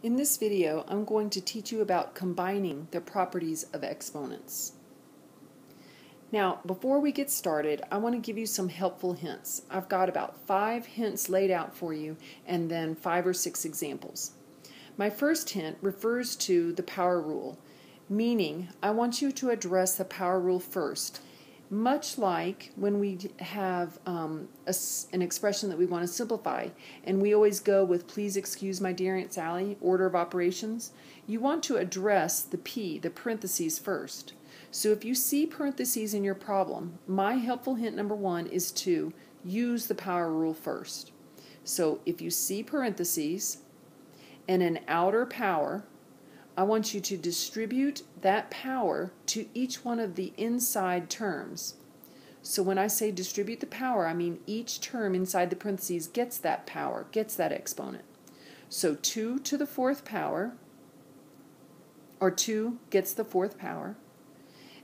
In this video, I'm going to teach you about combining the properties of exponents. Now, before we get started, I want to give you some helpful hints. I've got about 5 hints laid out for you and then 5 or 6 examples. My first hint refers to the power rule, meaning I want you to address the power rule first. Much like when we have an expression that we want to simplify, and we always go with "please excuse my dear Aunt Sally," order of operations, you want to address the P, the parentheses, first. So if you see parentheses in your problem, my helpful hint number 1 is to use the power rule first. So if you see parentheses and an outer power, I want you to distribute that power to each one of the inside terms. So when I say distribute the power, I mean each term inside the parentheses gets that power, gets that exponent. So 2 to the 4th power, or 2 gets the 4th power.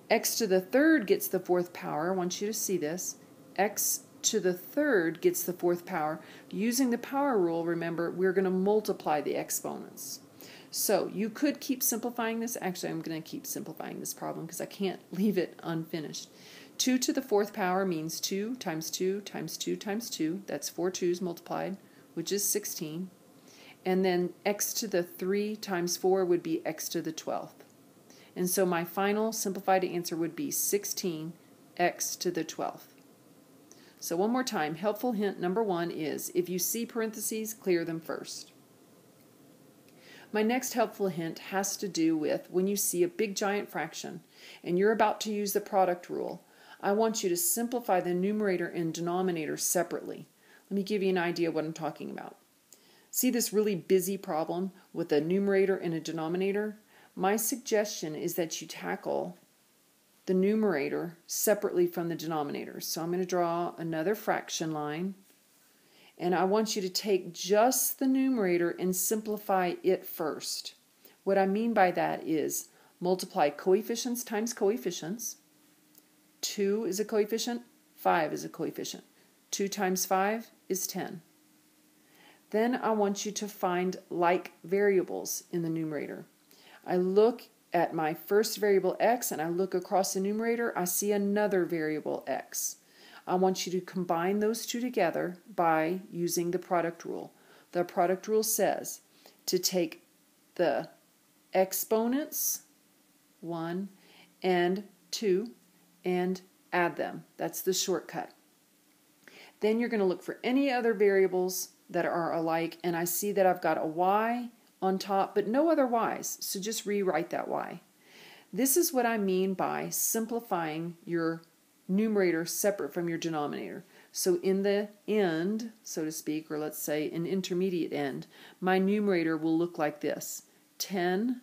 X to the 3rd gets the 4th power. I want you to see this. X to the 3rd gets the 4th power. Using the power rule, remember, we're going to multiply the exponents. So you could keep simplifying this. Actually, I'm going to keep simplifying this problem because I can't leave it unfinished. 2 to the 4th power means 2 times 2 times 2 times 2. That's 4 2's multiplied, which is 16. And then x to the 3 times 4 would be x to the 12th. And so my final simplified answer would be 16 x to the 12th. So one more time, helpful hint number 1 is if you see parentheses, clear them first. My next helpful hint has to do with when you see a big giant fraction and you're about to use the product rule, I want you to simplify the numerator and denominator separately. Let me give you an idea of what I'm talking about. See this really busy problem with a numerator and a denominator? My suggestion is that you tackle the numerator separately from the denominator. So I'm going to draw another fraction line. And I want you to take just the numerator and simplify it first. What I mean by that is multiply coefficients times coefficients. 2 is a coefficient, 5 is a coefficient. 2 times 5 is 10. Then I want you to find like variables in the numerator. I look at my first variable x and I look across the numerator, I see another variable x. I want you to combine those two together by using the product rule. The product rule says to take the exponents, 1 and 2, and add them. That's the shortcut. Then you're going to look for any other variables that are alike, and I see that I've got a y on top, but no other y's, so just rewrite that y. This is what I mean by simplifying your numerator separate from your denominator. So in the end, so to speak, or let's say an intermediate end, my numerator will look like this. 10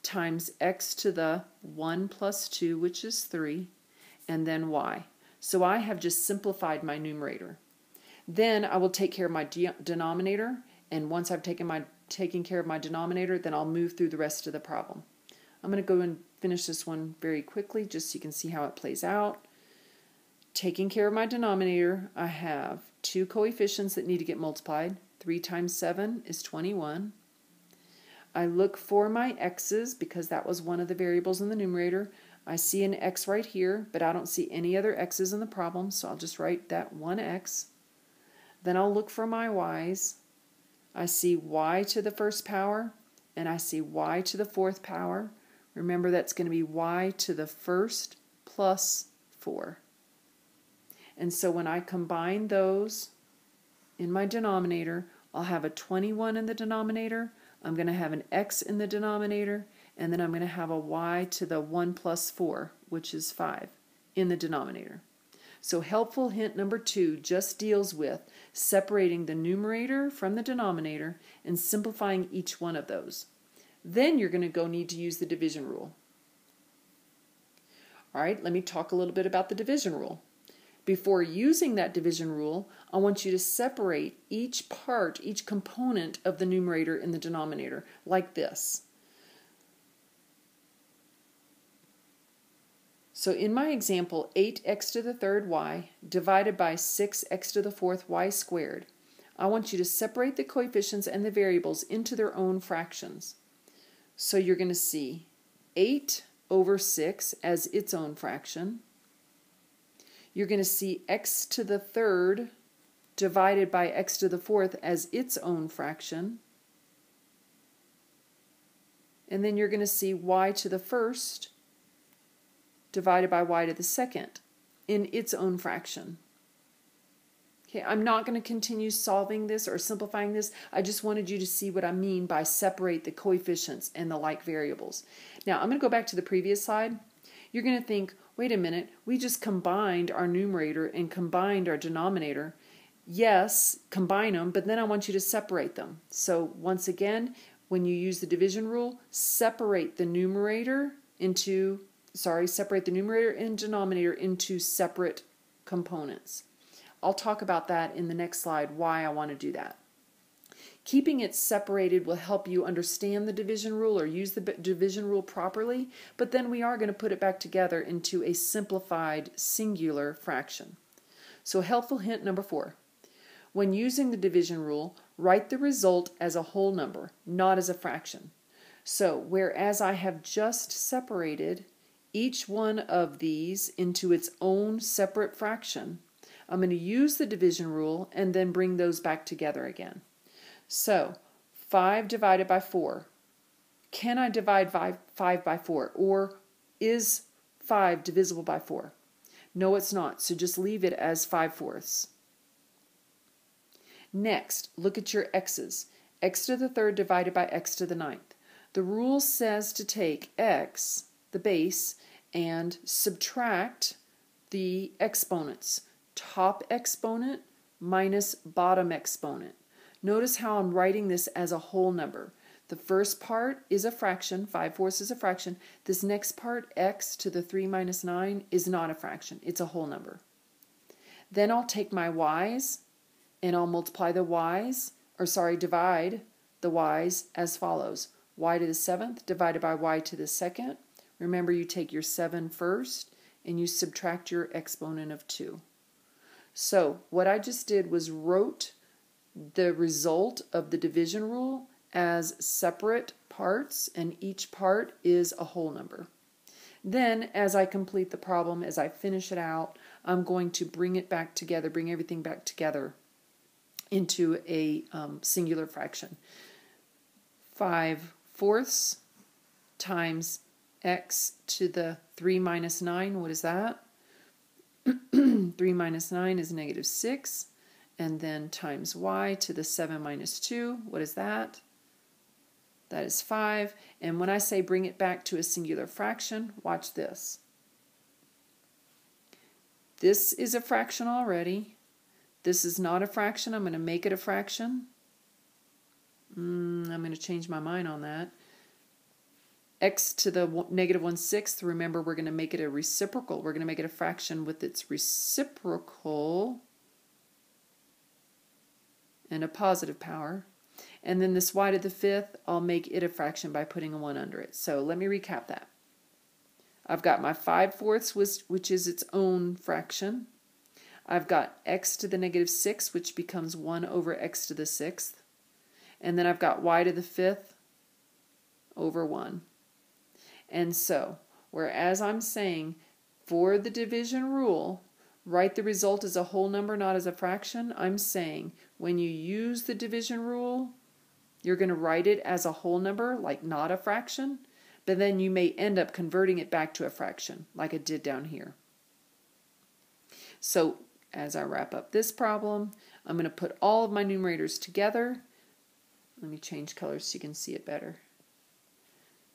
times x to the 1 plus 2, which is 3, and then y. So I have just simplified my numerator. Then I will take care of my denominator, and once I've taken care of my denominator, then I'll move through the rest of the problem. I'm going to go and finish this one very quickly just so you can see how it plays out. Taking care of my denominator, I have 2 coefficients that need to get multiplied. 3 times 7 is 21. I look for my x's because that was one of the variables in the numerator. I see an x right here, but I don't see any other x's in the problem, so I'll just write that one x. Then I'll look for my y's. I see y to the 1st power, and I see y to the 4th power. Remember, that's going to be y to the 1st plus 4. And so when I combine those in my denominator, I'll have a 21 in the denominator, I'm going to have an x in the denominator, and then I'm going to have a y to the 1 plus 4, which is 5, in the denominator. So helpful hint number 2 just deals with separating the numerator from the denominator and simplifying each one of those. Then you're going to need to use the division rule. All right, let me talk a little bit about the division rule. Before using that division rule, I want you to separate each part, each component of the numerator and the denominator, like this. So in my example, 8x to the 3rd y divided by 6x to the 4th y squared, I want you to separate the coefficients and the variables into their own fractions. So you're going to see 8 over 6 as its own fraction. You're going to see x to the third divided by x to the fourth as its own fraction. And then you're going to see y to the first divided by y to the second in its own fraction. Okay, I'm not going to continue solving this or simplifying this. I just wanted you to see what I mean by separate the coefficients and the like variables. Now, I'm going to go back to the previous slide. You're going to think, wait a minute, we just combined our numerator and combined our denominator. Yes, combine them, but then I want you to separate them. So once again, when you use the division rule, separate the numerator and denominator into separate components. I'll talk about that in the next slide, why I want to do that. Keeping it separated will help you understand the division rule or use the division rule properly, but then we are going to put it back together into a simplified singular fraction. So helpful hint number 4. When using the division rule, write the result as a whole number, not as a fraction. So whereas I have just separated each one of these into its own separate fraction, I'm going to use the division rule and then bring those back together again. So 5 divided by 4. Can I divide 5 by 4? Or is 5 divisible by 4? No, it's not. So just leave it as 5/4. Next, look at your x's. X to the third divided by x to the ninth. The rule says to take x, the base, and subtract the exponents. Top exponent minus bottom exponent. Notice how I'm writing this as a whole number. The first part is a fraction, 5/4 is a fraction. This next part, x to the 3 minus 9, is not a fraction. It's a whole number. Then I'll take my y's and I'll multiply the y's, divide the y's as follows. Y to the 7th divided by y to the 2nd. Remember, you take your 7 first and you subtract your exponent of 2. So what I just did was wrote the result of the division rule as separate parts, and each part is a whole number. Then as I complete the problem, as I finish it out, I'm going to bring it back together, bring everything back together into a singular fraction. 5/4 times x to the 3 minus 9, what is that? 3 minus 9 is -6, and then times y to the 7 minus 2, what is that? That is 5, and when I say bring it back to a singular fraction, watch this. This is a fraction already. This is not a fraction. I'm going to make it a fraction. I'm going to change my mind on that. X to the -1/6, remember we're going to make it a reciprocal. We're going to make it a fraction with its reciprocal and a positive power. And then this y to the 5th, I'll make it a fraction by putting a 1 under it. So let me recap that. I've got my 5/4, which is its own fraction. I've got x to the -6, which becomes 1 over x to the 6th. And then I've got y to the 5th over 1. And so, whereas I'm saying for the division rule, write the result as a whole number, not as a fraction, I'm saying when you use the division rule, you're going to write it as a whole number, like not a fraction, but then you may end up converting it back to a fraction, like it did down here. So, as I wrap up this problem, I'm going to put all of my numerators together. Let me change colors so you can see it better.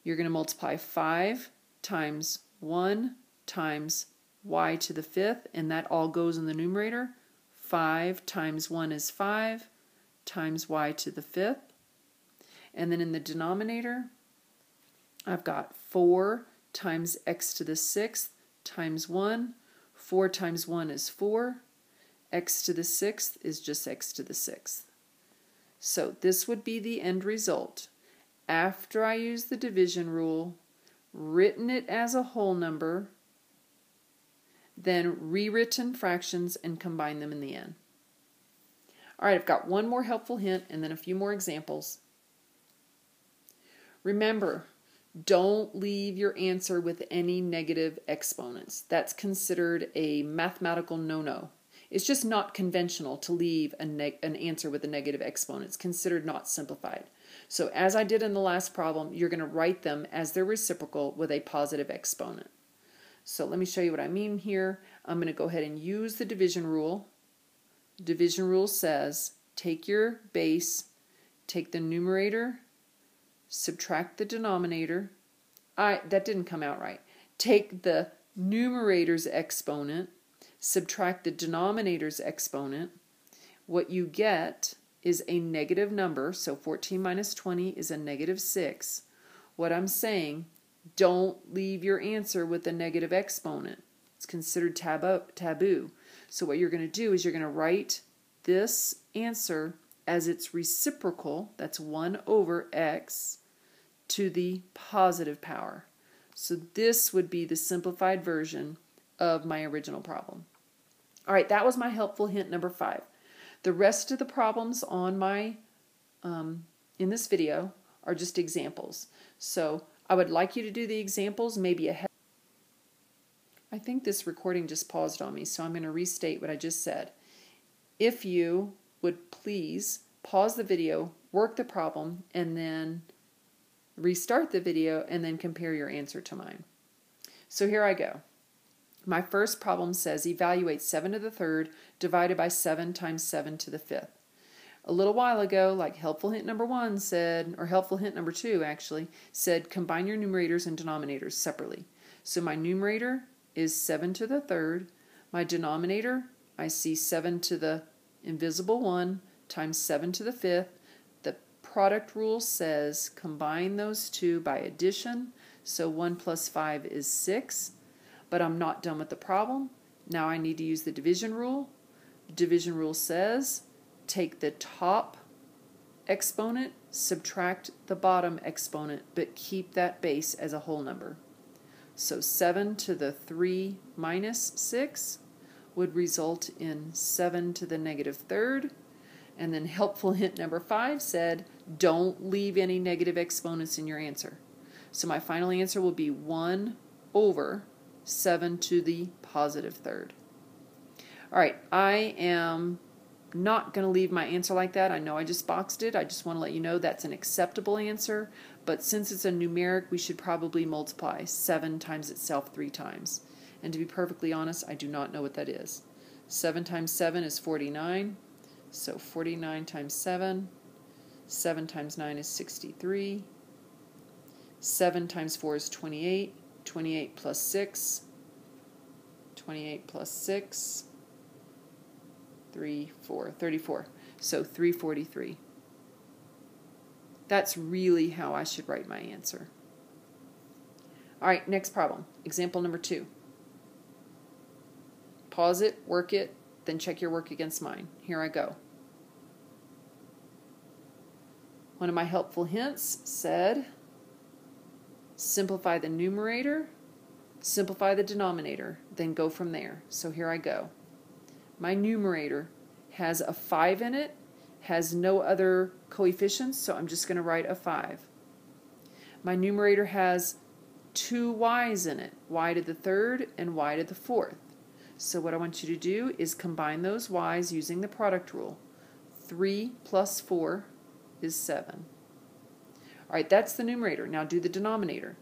You're going to multiply 5 times 1 times y to the 5th, and that all goes in the numerator. 5 times 1 is 5 times y to the 5th. And then in the denominator, I've got 4 times x to the 6th times 1. 4 times 1 is 4. X to the 6th is just x to the 6th. So this would be the end result. After I use the division rule, written it as a whole number, then rewritten fractions and combine them in the end. All right, I've got one more helpful hint and then a few more examples. Remember, don't leave your answer with any negative exponents. That's considered a mathematical no-no. It's just not conventional to leave an answer with a negative exponent. It's considered not simplified. So as I did in the last problem, you're going to write them as their reciprocal with a positive exponent. So let me show you what I mean here. I'm going to go ahead and use the division rule. The division rule says take your base, take the numerator, subtract the denominator. That didn't come out right. Take the numerator's exponent, subtract the denominator's exponent. What you get is a negative number, so 14 minus 20 is a negative 6. What I'm saying, don't leave your answer with a negative exponent. It's considered taboo. So what you're going to do is you're going to write this answer as its reciprocal, that's 1 over x, to the positive power. So this would be the simplified version of my original problem. All right, that was my helpful hint number 5. The rest of the problems on my in this video are just examples. So I would like you to do the examples maybe ahead. I think this recording just paused on me, so I'm going to restate what I just said. If you would please pause the video, work the problem, and then restart the video, and then compare your answer to mine. So here I go. My first problem says evaluate 7 to the third divided by 7 times 7 to the fifth. A little while ago, like helpful hint number 1 said, or helpful hint number 2 actually, said combine your numerators and denominators separately. So my numerator is 7 to the third. My denominator, I see 7 to the invisible 1 times 7 to the fifth. The product rule says combine those two by addition. So 1 plus 5 is 6. But I'm not done with the problem. Now I need to use the division rule. The division rule says take the top exponent, subtract the bottom exponent, but keep that base as a whole number. So 7 to the 3 minus 6 would result in 7 to the negative third. And then helpful hint number 5 said don't leave any negative exponents in your answer. So my final answer will be 1 over 7 to the positive third. All right, I am not going to leave my answer like that. I know I just boxed it. I just want to let you know that's an acceptable answer. But since it's a numeric, we should probably multiply 7 times itself 3 times. And to be perfectly honest, I do not know what that is. 7 times 7 is 49. So 49 times 7. 7 times 9 is 63. 7 times 4 is 28. 28 plus 6. 28 plus 6. 34. So 343. That's really how I should write my answer. All right, next problem. Example number 2. Pause it, work it, then check your work against mine. Here I go. One of my helpful hints said simplify the numerator, simplify the denominator, then go from there. So here I go. My numerator has a 5 in it, has no other coefficients, so I'm just going to write a 5. My numerator has 2 y's in it, y to the third and y to the fourth. So what I want you to do is combine those y's using the product rule. 3 plus 4 is 7. All right, that's the numerator. Now do the denominator.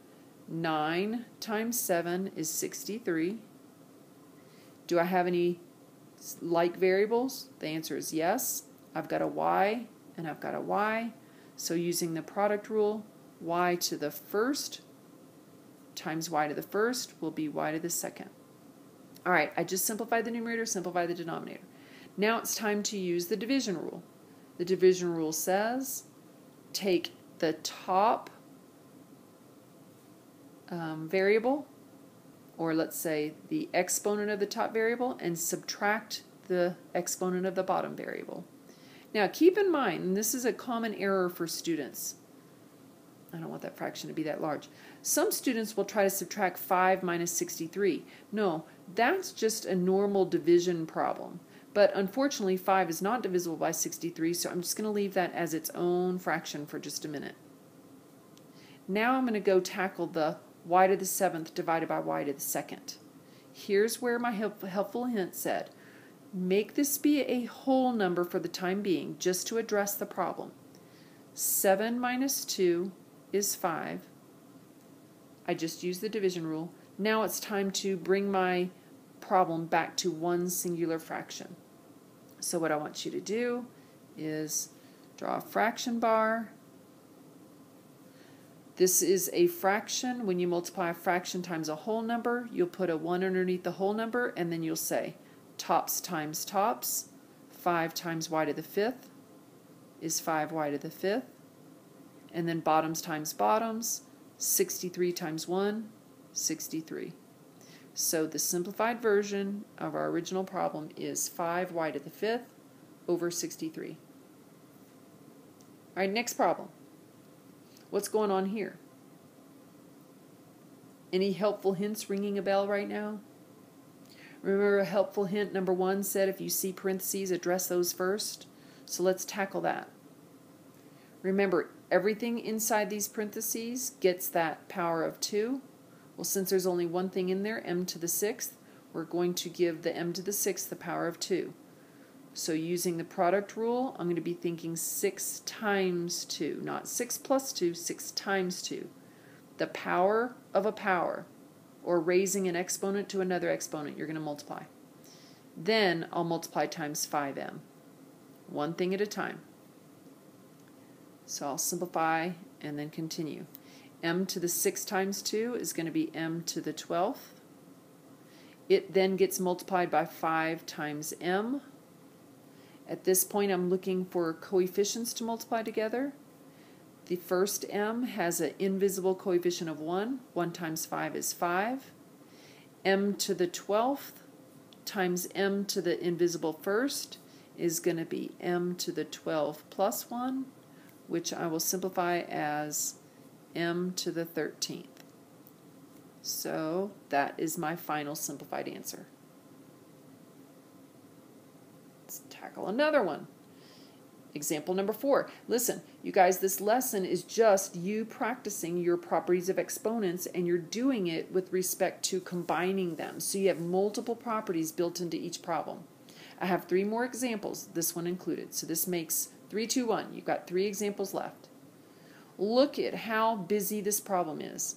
9 times 7 is 63. Do I have any like variables? The answer is yes. I've got a y and I've got a y. So using the product rule, y to the first times y to the first will be y to the second. All right, I just simplified the numerator, simplified the denominator. Now it's time to use the division rule. The division rule says take the top variable, or let's say the exponent of the top variable, and subtract the exponent of the bottom variable. Now keep in mind, and this is a common error for students, I don't want that fraction to be that large. Some students will try to subtract 5 minus 63. No, that's just a normal division problem. But unfortunately, 5 is not divisible by 63, so I'm just going to leave that as its own fraction for just a minute. Now I'm going to go tackle the y to the 7th divided by y to the 2nd. Here's where my helpful hint said, make this be a whole number for the time being, just to address the problem. 7 minus 2 is 5. I just used the division rule. Now it's time to bring my problem back to one singular fraction. So what I want you to do is draw a fraction bar. This is a fraction. When you multiply a fraction times a whole number, you'll put a 1 underneath the whole number, and then you'll say tops times tops. 5 times y to the 5th is 5y to the 5th. And then bottoms times bottoms. 63 times 1, 63. So the simplified version of our original problem is 5y to the 5th over 63. All right, next problem. What's going on here? Any helpful hints ringing a bell right now? Remember, helpful hint number 1 said if you see parentheses, address those first. So let's tackle that. Remember, everything inside these parentheses gets that power of 2. Well, since there's only one thing in there, m to the 6th, we're going to give the m to the 6th the power of 2. So using the product rule, I'm going to be thinking 6 times 2, not 6 plus 2, 6 times 2. The power of a power, or raising an exponent to another exponent, you're going to multiply. Then I'll multiply times 5m. One thing at a time. So I'll simplify and then continue. M to the 6 times 2 is going to be m to the 12th. It then gets multiplied by 5 times m. At this point, I'm looking for coefficients to multiply together. The first m has an invisible coefficient of 1. 1 times 5 is 5. M to the 12th times m to the invisible first is going to be m to the 12 plus 1, which I will simplify as m to the 13th. So that is my final simplified answer. Let's tackle another one. Example number 4. Listen, you guys, this lesson is just you practicing your properties of exponents, and you're doing it with respect to combining them. So you have multiple properties built into each problem. I have 3 more examples, this one included. So this makes 3, 2, 1. You've got 3 examples left. Look at how busy this problem is.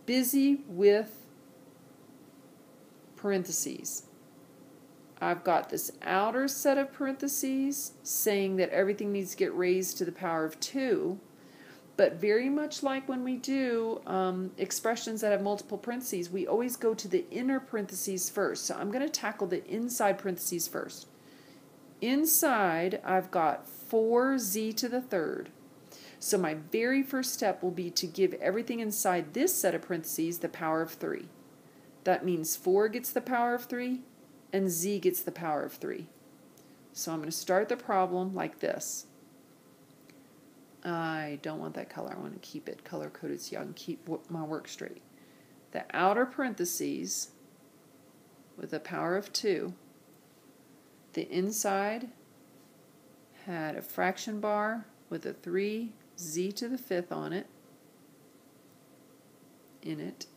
Busy with parentheses. I've got this outer set of parentheses saying that everything needs to get raised to the power of 2, but very much like when we do expressions that have multiple parentheses, we always go to the inner parentheses first. So I'm going to tackle the inside parentheses first. Inside, I've got 4z to the 3rd. So my very first step will be to give everything inside this set of parentheses the power of 3. That means 4 gets the power of 3, and z gets the power of 3. So I'm going to start the problem like this. I don't want that color. I want to keep it color-coded so I can keep my work straight. The outer parentheses with a power of 2. The inside had a fraction bar with a 3z to the 5th on it, in it.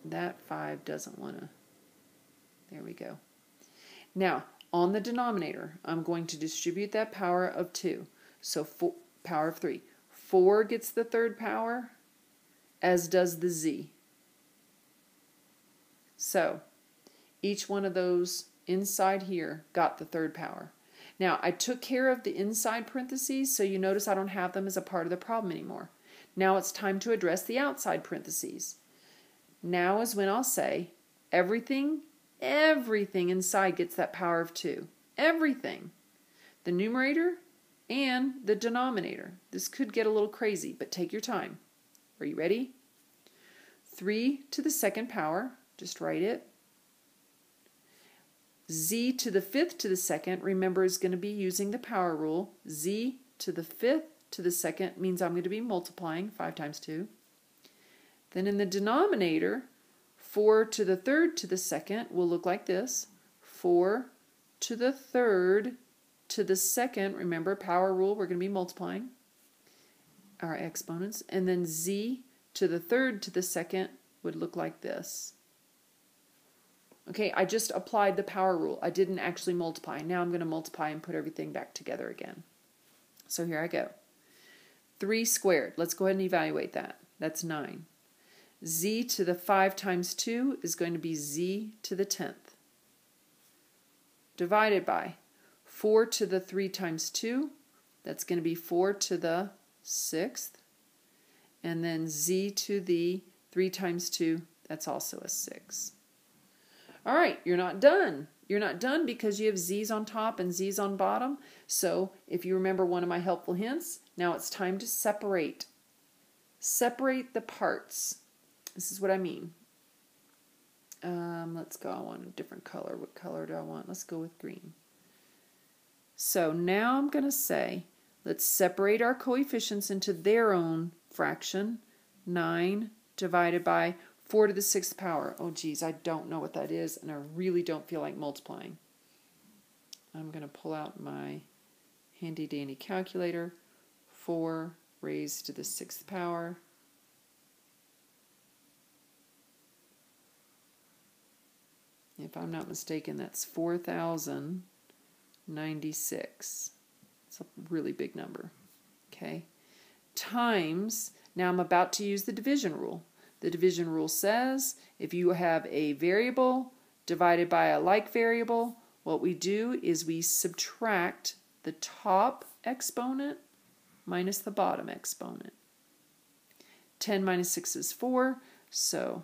That 5 doesn't want to. There we go. Now, on the denominator, I'm going to distribute that power of 2. So power of 3. 4 gets the 3rd power, as does the z. So each one of those inside here got the 3rd power. Now, I took care of the inside parentheses, so you notice I don't have them as a part of the problem anymore. Now it's time to address the outside parentheses. Now is when I'll say everything inside gets that power of 2. Everything. The numerator and the denominator. This could get a little crazy, but take your time. Are you ready? 3 to the 2nd power. Just write it. Z to the 5th to the 2nd, remember, is going to be using the power rule. Z to the 5th to the 2nd means I'm going to be multiplying 5 times 2. Then in the denominator, 4 to the 3rd to the 2nd will look like this. 4 to the third to the second. Remember, power rule, we're going to be multiplying our exponents. And then z to the third to the second would look like this. Okay, I just applied the power rule. I didn't actually multiply. Now I'm going to multiply and put everything back together again. So here I go. 3 squared. Let's go ahead and evaluate that. That's 9. Z to the 5 times 2 is going to be z to the 10th. Divided by 4 to the 3 times 2. That's going to be 4 to the 6th. And then z to the 3 times 2, that's also a 6. All right, you're not done. You're not done because you have z's on top and z's on bottom. So if you remember one of my helpful hints, now it's time to separate. Separate the parts. This is what I mean. Let's go. I want a different color. What color do I want? Let's go with green. So now I'm going to say, let's separate our coefficients into their own fraction. 9 divided by 4 to the 6th power. Oh geez, I don't know what that is, and I really don't feel like multiplying. I'm going to pull out my handy dandy calculator. 4 raised to the 6th power. If I'm not mistaken, that's 4,096. It's a really big number. Okay. Times, now I'm about to use the division rule. The division rule says if you have a variable divided by a like variable, what we do is we subtract the top exponent minus the bottom exponent. 10 minus 6 is 4, so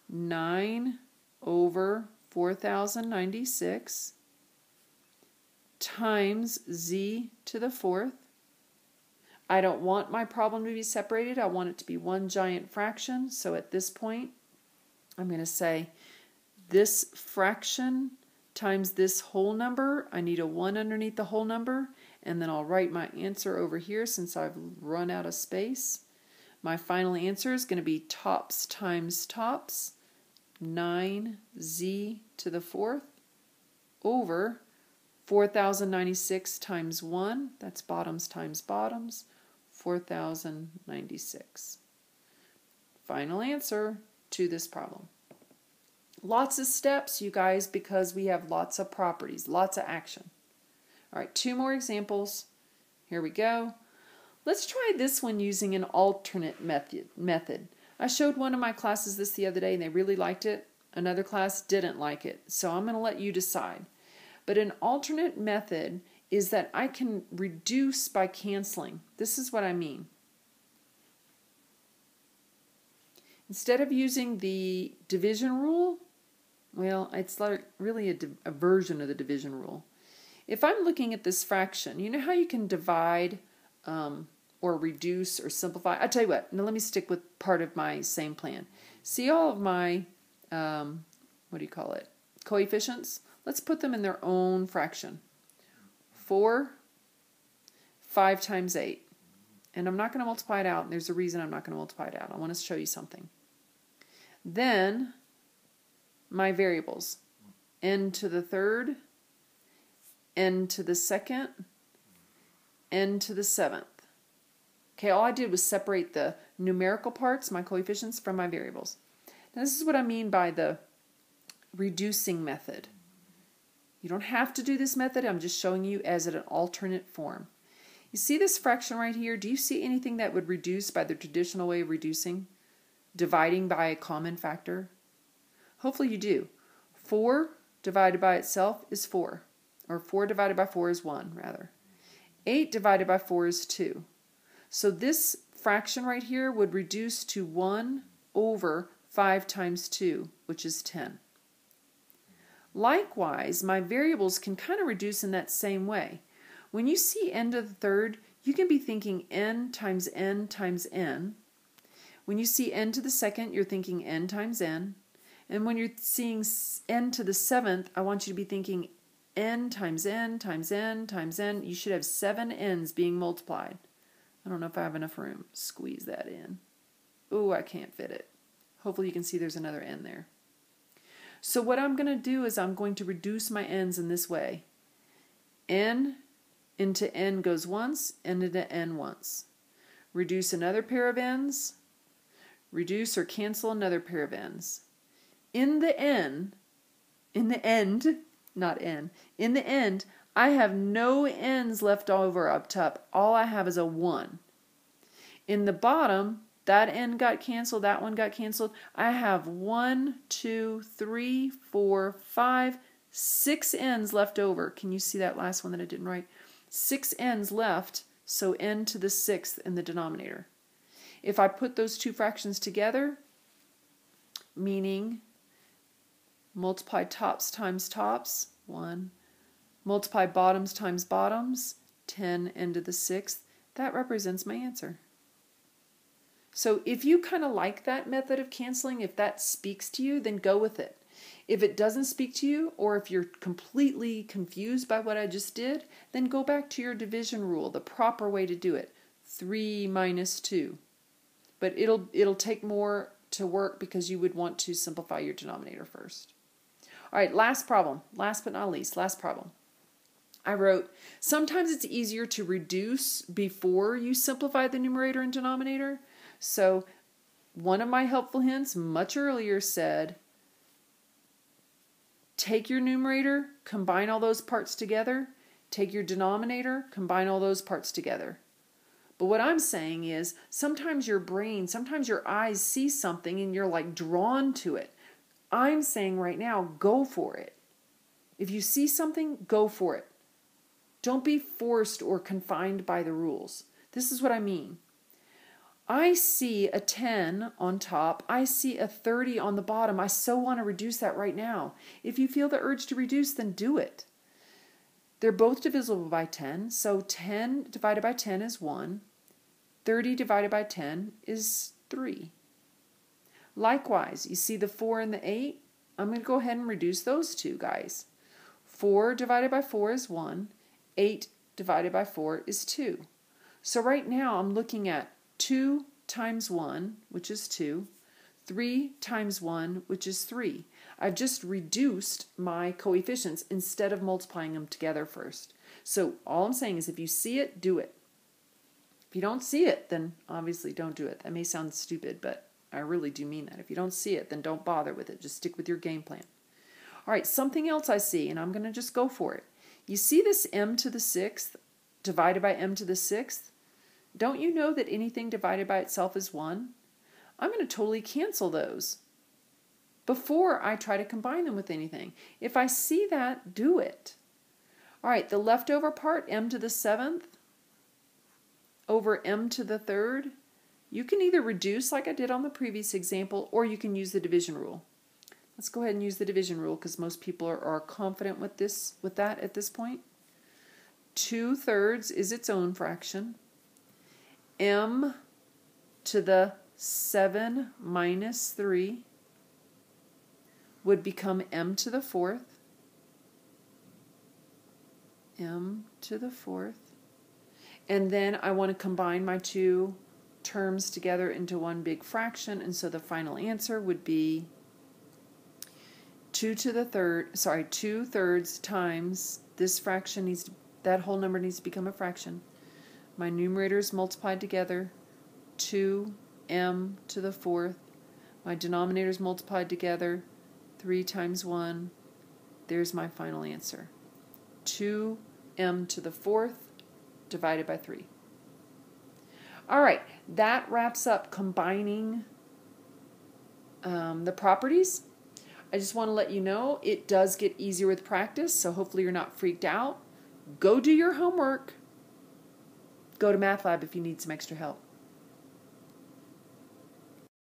9 over 4,096 times z to the 4th. I don't want my problem to be separated. I want it to be one giant fraction. So at this point, I'm going to say this fraction times this whole number. I need a 1 underneath the whole number. And then I'll write my answer over here since I've run out of space. My final answer is going to be tops times tops. 9z to the 4th over 4,096 times 1. That's bottoms times bottoms. 4,096. Final answer to this problem. Lots of steps, you guys, because we have lots of properties, lots of action. All right, 2 more examples. Here we go. Let's try this one using an alternate method. I showed one of my classes this the other day and they really liked it. Another class didn't like it. So I'm going to let you decide. But an alternate method is that I can reduce by canceling. This is what I mean. Instead of using the division rule, well, it's like really a version of the division rule. If I'm looking at this fraction, you know how you can divide or reduce or simplify? I'll tell you what, now let me stick with part of my same plan. See all of my, coefficients? Let's put them in their own fraction. 4, 5 times 8. And I'm not going to multiply it out. And there's a reason I'm not going to multiply it out. I want to show you something. Then, my variables. N to the 3rd, n to the 2nd, n to the 7th. Okay, all I did was separate the numerical parts, my coefficients, from my variables. Now, this is what I mean by the reducing method. You don't have to do this method. I'm just showing you as an alternate form. You see this fraction right here? Do you see anything that would reduce by the traditional way of reducing? Dividing by a common factor? Hopefully you do. 4 divided by itself is 4. Or 4 divided by 4 is 1, rather. 8 divided by 4 is 2. So this fraction right here would reduce to 1 over 5 times 2, which is 10. Likewise, my variables can kind of reduce in that same way. When you see n to the 3rd, you can be thinking n times n times n. When you see n to the 2nd, you're thinking n times n. And when you're seeing n to the 7th, I want you to be thinking n times n times n times n. You should have 7 n's being multiplied. I don't know if I have enough room. Squeeze that in. Ooh, I can't fit it. Hopefully you can see there's another n there. So what I'm going to do is I'm going to reduce my n's in this way. N into n goes once, n into n once. Reduce another pair of n's, reduce or cancel another pair of n's. In the end, I have no n's left over up top. All I have is a 1. In the bottom, that n got canceled, that one got canceled. I have 1, 2, 3, 4, 5, 6 n's left over. Can you see that last one that I didn't write? 6 n's left, so n to the 6th in the denominator. If I put those two fractions together, meaning multiply tops times tops, 1, multiply bottoms times bottoms, 10 n to the 6th, that represents my answer. So if you kind of like that method of canceling, if that speaks to you, then go with it. If it doesn't speak to you, or if you're completely confused by what I just did, then go back to your division rule, the proper way to do it. 3 minus 2. But it'll take more to work because you would want to simplify your denominator first. All right, last problem. Last but not least, last problem. I wrote, sometimes it's easier to reduce before you simplify the numerator and denominator. So one of my helpful hints much earlier said, take your numerator, combine all those parts together. Take your denominator, combine all those parts together. But what I'm saying is, sometimes your brain, sometimes your eyes see something and you're like drawn to it. I'm saying right now, go for it. If you see something, go for it. Don't be forced or confined by the rules. This is what I mean. I see a 10 on top. I see a 30 on the bottom. I so want to reduce that right now. If you feel the urge to reduce, then do it. They're both divisible by 10. So 10 divided by 10 is 1. 30 divided by 10 is 3. Likewise, you see the 4 and the 8? I'm going to go ahead and reduce those two guys. 4 divided by 4 is 1. 8 divided by 4 is 2. So right now I'm looking at 2 times 1, which is 2, 3 times 1, which is 3. I've just reduced my coefficients instead of multiplying them together first. So all I'm saying is if you see it, do it. If you don't see it, then obviously don't do it. That may sound stupid, but I really do mean that. If you don't see it, then don't bother with it. Just stick with your game plan. All right, something else I see, and I'm going to just go for it. You see this m to the 6th divided by m to the 6th? Don't you know that anything divided by itself is 1? I'm going to totally cancel those before I try to combine them with anything. If I see that, do it. All right, the leftover part, m to the 7th over m to the 3rd, you can either reduce like I did on the previous example, or you can use the division rule. Let's go ahead and use the division rule because most people are confident with that at this point. 2/3 is its own fraction. M to the 7 minus 3 would become m to the 4th. M to the 4th. And then I want to combine my two terms together into one big fraction, and so the final answer would be 2/3 times this fraction needs to, that whole number needs to become a fraction. My numerators multiplied together, 2m to the 4th. My denominators multiplied together, 3 times 1. There's my final answer. 2m to the 4th divided by 3. All right, that wraps up combining the properties. I just want to let you know it does get easier with practice, so hopefully you're not freaked out. Go do your homework. Go to Math Lab if you need some extra help.